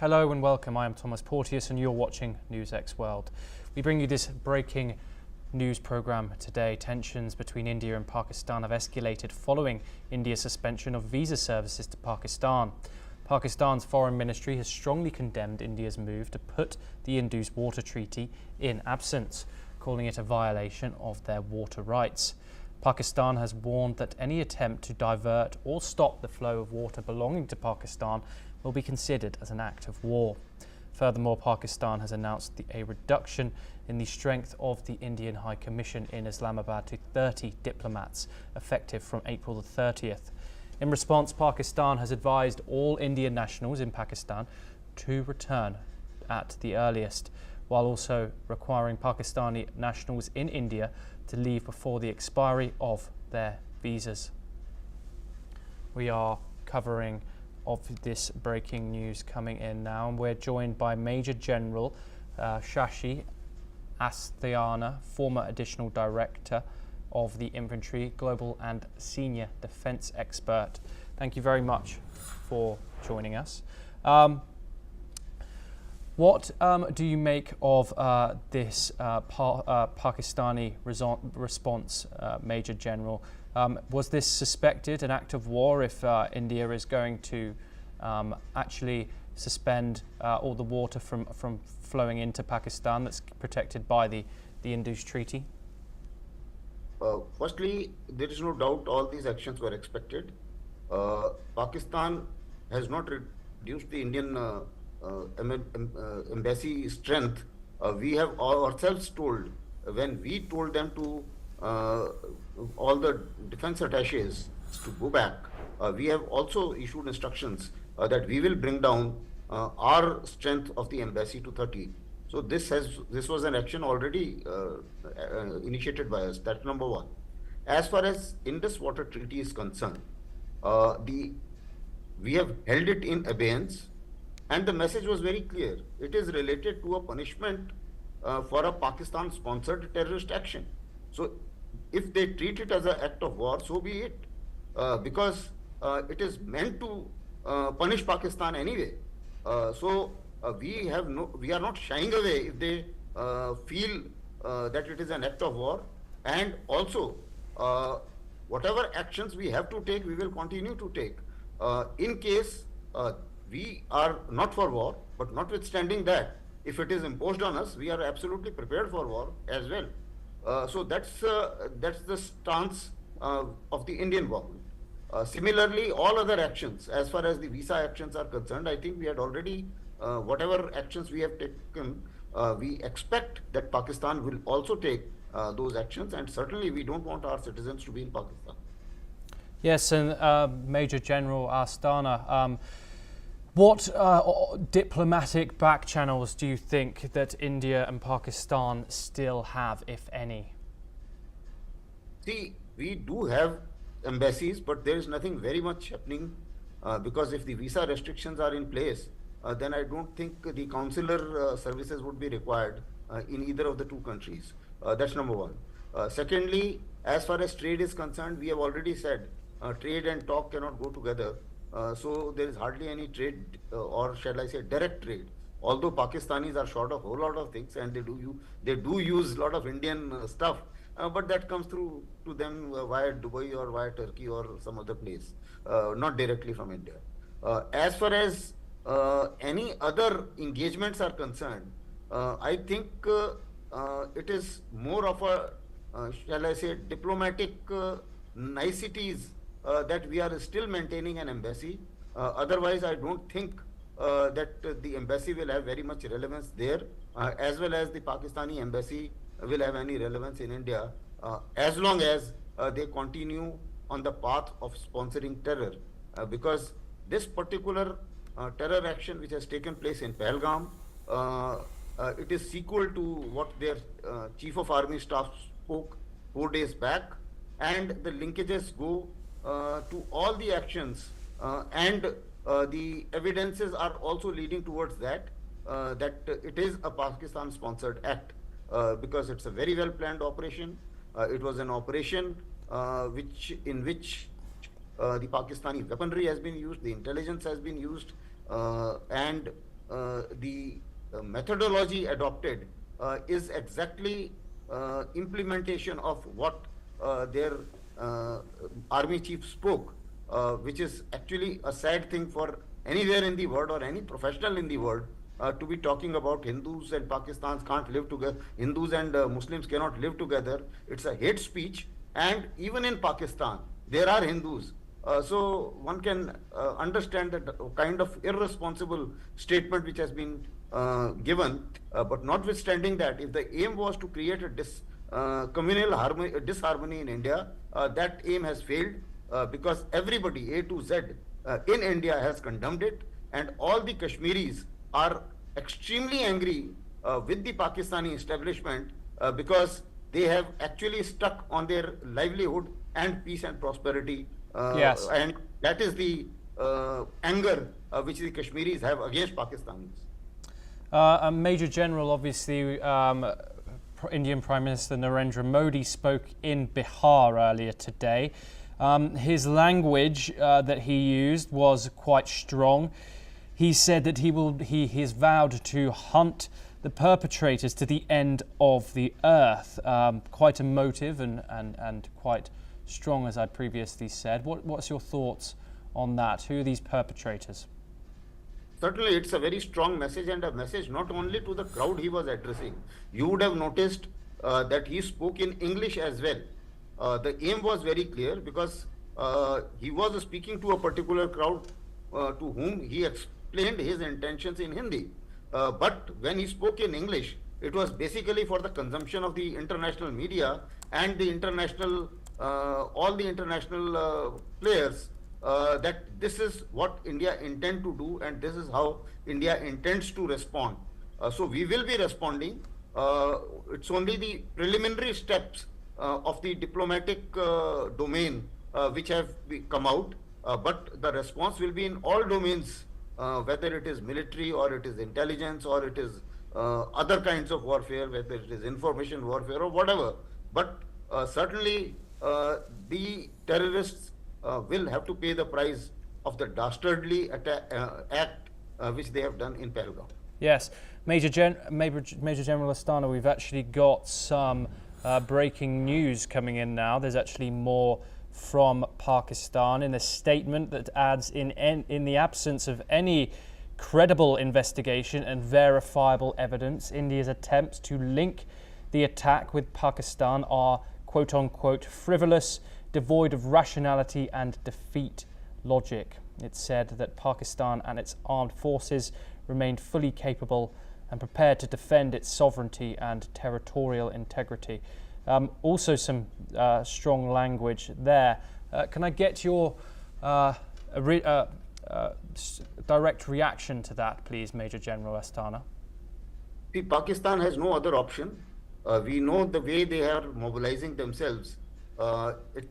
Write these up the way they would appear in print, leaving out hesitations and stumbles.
Hello and welcome. I am Thomas Porteous and you're watching NewsX World. We bring you this breaking news program today. Tensions between India and Pakistan have escalated following India's suspension of visa services to Pakistan. Pakistan's foreign ministry has strongly condemned India's move to put the Indus water treaty in absence, calling it a violation of their water rights. Pakistan has warned that any attempt to divert or stop the flow of water belonging to Pakistan will be considered as an act of war. Furthermore, Pakistan has announced a reduction in the strength of the Indian High Commission in Islamabad to 30 diplomats, effective from April the 30th. In response, Pakistan has advised all Indian nationals in Pakistan to return at the earliest, while also requiring Pakistani nationals in India to leave before the expiry of their visas. We are covering of this breaking news coming in now, and we're joined by Major General Shashi Asthana, former Additional Director of the Infantry, Global and Senior Defence Expert. Thank you very much for joining us. What do you make of this Pakistani response, Major General? Was this suspected an act of war if India is going to actually suspend all the water from flowing into Pakistan that's protected by the Indus Treaty? Firstly, there is no doubt all these actions were expected. Pakistan has not reduced the Indian embassy strength. We have ourselves told, when we told them to all the defense attaches to go back, we have also issued instructions that we will bring down our strength of the embassy to 30. So this was an action already initiated by us. That's number one. As far as Indus Water Treaty is concerned, we have held it in abeyance, and the message was very clear. It is related to a punishment for a Pakistan-sponsored terrorist action. So if they treat it as an act of war, so be it, because it is meant to punish Pakistan anyway. We are not shying away if they feel that it is an act of war, and also whatever actions we have to take, we will continue to take. In case we are not for war, but notwithstanding that, if it is imposed on us, we are absolutely prepared for war as well. So that's the stance of the Indian government. Similarly, all other actions, as far as the visa actions are concerned, I think we had already, whatever actions we have taken, we expect that Pakistan will also take those actions, and certainly we don't want our citizens to be in Pakistan. Yes, and Major General Asthana, what diplomatic back channels do you think that India and Pakistan still have, if any? See, we do have embassies, but there is nothing very much happening because if the visa restrictions are in place, then I don't think the consular services would be required in either of the two countries. That's number one. Secondly, as far as trade is concerned, we have already said trade and talk cannot go together. So there is hardly any trade, or shall I say direct trade. Although Pakistanis are short of a whole lot of things, and they do use a lot of Indian stuff, but that comes through to them via Dubai or via Turkey or some other place, not directly from India. As far as any other engagements are concerned, I think it is more of a, shall I say, diplomatic niceties that we are still maintaining an embassy. Otherwise, I don't think that the embassy will have very much relevance there, as well as the Pakistani embassy will have any relevance in India, as long as they continue on the path of sponsoring terror. Because this particular terror action which has taken place in Pahalgam, it is sequel to what their Chief of Army Staff spoke 4 days back, and the linkages go to all the actions, and the evidences are also leading towards that, that it is a Pakistan-sponsored act, because it's a very well-planned operation. It was an operation in which the Pakistani weaponry has been used, the intelligence has been used, and the methodology adopted is exactly implementation of what their army chief spoke, which is actually a sad thing for anywhere in the world or any professional in the world to be talking about Hindus and Pakistans can't live together, Hindus and Muslims cannot live together. It's a hate speech, and even in Pakistan, there are Hindus. So one can understand that kind of irresponsible statement which has been given. But notwithstanding that, if the aim was to create a communal disharmony in India, that aim has failed because everybody, A to Z, in India has condemned it, and all the Kashmiris are extremely angry with the Pakistani establishment because they have actually stuck on their livelihood and peace and prosperity. Yes. And that is the anger which the Kashmiris have against Pakistanis. Major General, obviously, Indian Prime Minister Narendra Modi spoke in Bihar earlier today. His language that he used was quite strong. He said that he has vowed to hunt the perpetrators to the end of the earth. Quite emotive and quite strong, as I previously said. What's your thoughts on that? Who are these perpetrators? Certainly, it's a very strong message, and a message not only to the crowd he was addressing. You would have noticed that he spoke in English as well. The aim was very clear because he was speaking to a particular crowd to whom he explained his intentions in Hindi. But when he spoke in English, it was basically for the consumption of the international media and the international, all the international players, that this is what India intends to do and this is how India intends to respond. So we will be responding. It's only the preliminary steps of the diplomatic domain which have come out, but the response will be in all domains, whether it is military or it is intelligence or it is other kinds of warfare, whether it is information warfare or whatever. But certainly the terrorists will have to pay the price of the dastardly act which they have done in Pahalgam. Yes, Major General Astana, we've actually got some breaking news coming in now. There's actually more from Pakistan in a statement that adds in the absence of any credible investigation and verifiable evidence, India's attempts to link the attack with Pakistan are quote-unquote frivolous, devoid of rationality and defeat logic. It said that Pakistan and its armed forces remained fully capable and prepared to defend its sovereignty and territorial integrity. Also some strong language there. Can I get your direct reaction to that, please, Major General Astana? See, Pakistan has no other option. We know the way they are mobilizing themselves. It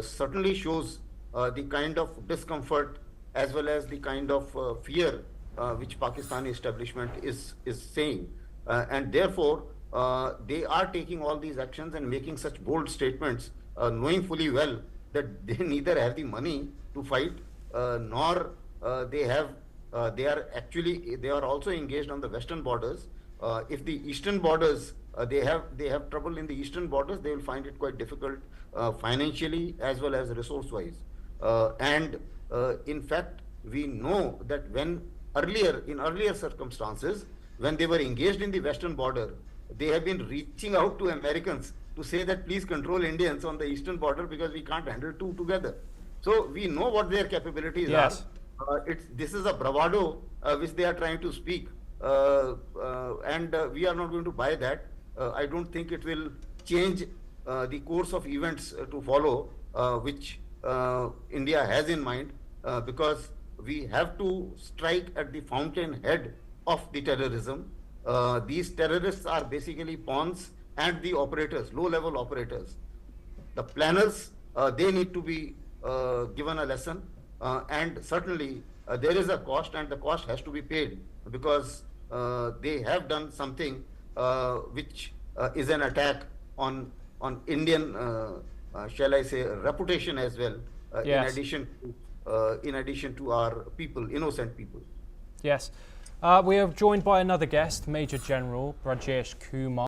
certainly shows the kind of discomfort as well as the kind of fear which Pakistani establishment is saying, and therefore they are taking all these actions and making such bold statements, knowing fully well that they neither have the money to fight nor they are also engaged on the western borders. If the eastern borders they have trouble in the eastern borders, they will find it quite difficult financially as well as resource wise, and in fact we know that when in earlier circumstances when they were engaged in the western border, they have been reaching out to Americans to say that please control Indians on the eastern border because we can't handle two together. So we know what their capabilities yes. are. This is a bravado which they are trying to speak, and we are not going to buy that. I don't think it will change the course of events to follow, which India has in mind, because we have to strike at the fountainhead of the terrorism. These terrorists are basically pawns and the operators, low-level operators. The planners, they need to be given a lesson, and certainly there is a cost, and the cost has to be paid because they have done something which is an attack on Indian, shall I say, reputation as well. Yes. In addition to our people, innocent people. Yes. We are joined by another guest, Major General Brajesh Kumar.